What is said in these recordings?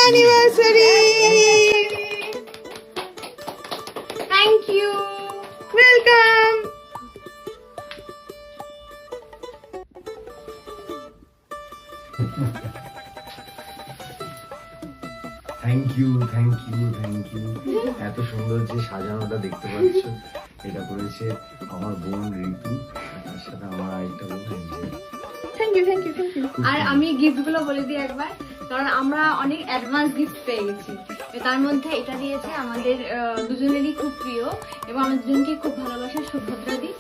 Anniversary. Thank you. Welcome. Thank you thank you thank you. এত সুন্দর যে সাজানোটা দেখতে পাচ্ছ, এটা করেছে আমার বোন ঋতু, তার সাথে আমার আরেকটা বোন Angel. Thank you thank you thank you. আর আমি গিফট গুলো বলে দিই একবার, কারণ আমরা অনেক অ্যাডভান্স গিফট পেয়ে গেছি। তার মধ্যে এটা দিয়েছে আমাদের দুজনেরই খুব প্রিয় এবং আমাদের দুজনকে খুব ভালোবাসে সুভদ্রাদি।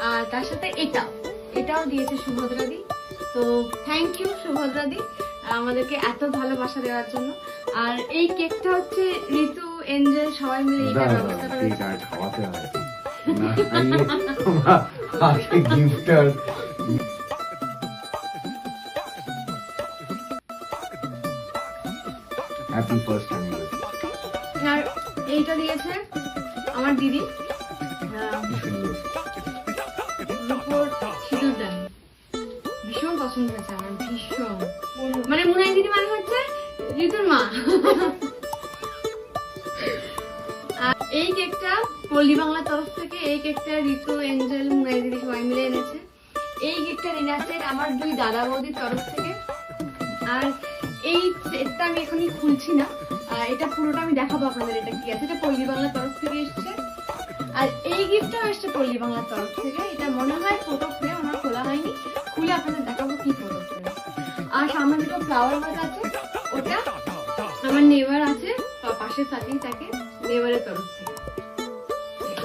আর তার সাথে এটাও দিয়েছে সুভদ্রাদি। তো থ্যাংক ইউ সুভদ্রাদি আমাদেরকে এত ভালোবাসা দেওয়ার জন্য। আর এই কেকটা হচ্ছে ঋতু, এঞ্জেল সবাই মিলে এটা ব্যবস্থা করেছে। কেক আর খাওয়াতে হয় না, তোমরা আগে গিফটার। Happy first anniversary. আর এইটা দিয়েছে আমার দিদি, কি সুন্দর। রূপোর সিঁদুরদানি। ভীষণ পছন্দ হয়েছে আমার, ভীষণ। মানে মুনাই দিদি মানে হচ্ছে ঋতুর মা। আর এই কেকটা পল্লী বাংলার তরফ থেকে, এই কেকটা ঋতু, এঞ্জেল, মুনাই দিদি সবাই মিলে এনেছে। এই গিফটটা এনেছে আমার দুই দাদা বৌদির তরফ থেকে। আর এই সেটটা আমি এখনই খুলছি না, এটা পুরোটা আমি দেখাবো আপনাদের এটা কি আছে। এটা পল্লী বাংলার তরফ থেকে এসছে। আর এই গিফটটা আসছে পল্লী বাংলার তরফ থেকে। এটা মনে হয় ফটো ফ্রেম, আমার খোলা হয়নি, খুলে আপনাদের দেখাবো কি ফটো ফ্রেম। আর সামনে দুটো ফ্লাওয়ার ভাস আছে, ওটা আমার নেভার আছে পাশের সাথেই থাকে, নেভারের তরফ থেকে।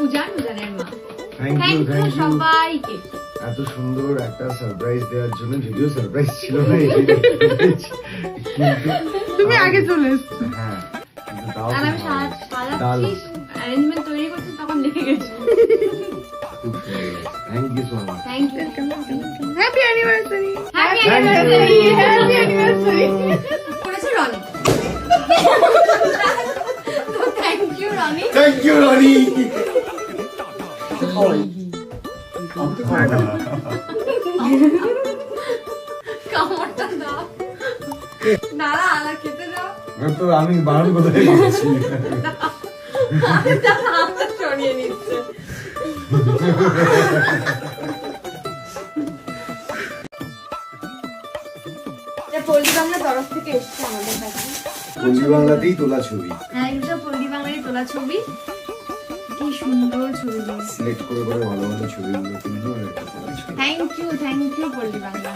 উজানের মা। Thank thank you you thank you সবাইকে। এত সুন্দর একটা সারপ্রাইজ দেওয়ার জন্য। যদিও সারপ্রাইজ ছিল না, কিন্তু তুমি আগে চলে এসছো। হ্যাঁ, কিন্তু তাও আর আমি সাজাচ্ছি, অ্যারেঞ্জমেন্ট তৈরি করছি, তখন দেখে গেছি। খুব সুন্দর। Thank you so much. Thank you. Happy anniversary. Happy Thank you. Anniversary. Happy anniversary. করেছে Roni. Thank you Roni. Thank you Roni. কামড়টা দাও। নারা আলা খেতে দাও। তো আমি বারণ কোথায় গেছি। হাতটা সরিয়ে নিচ্ছে। পল্লী বাংলা তরফ থেকে এসছে আমাদের কাছে। পল্লী বাংলাতেই তোলা ছবি। হ্যাঁ, এটা পল্লী বাংলায় তোলা ছবি। কি সুন্দর ছবি দিয়েছে। সিলেক্ট করে ভালো ভালো ছবিগুলো তুলবো আর একটা তোলা ছবি। থ্যাংক ইউ পল্লী বাংলা।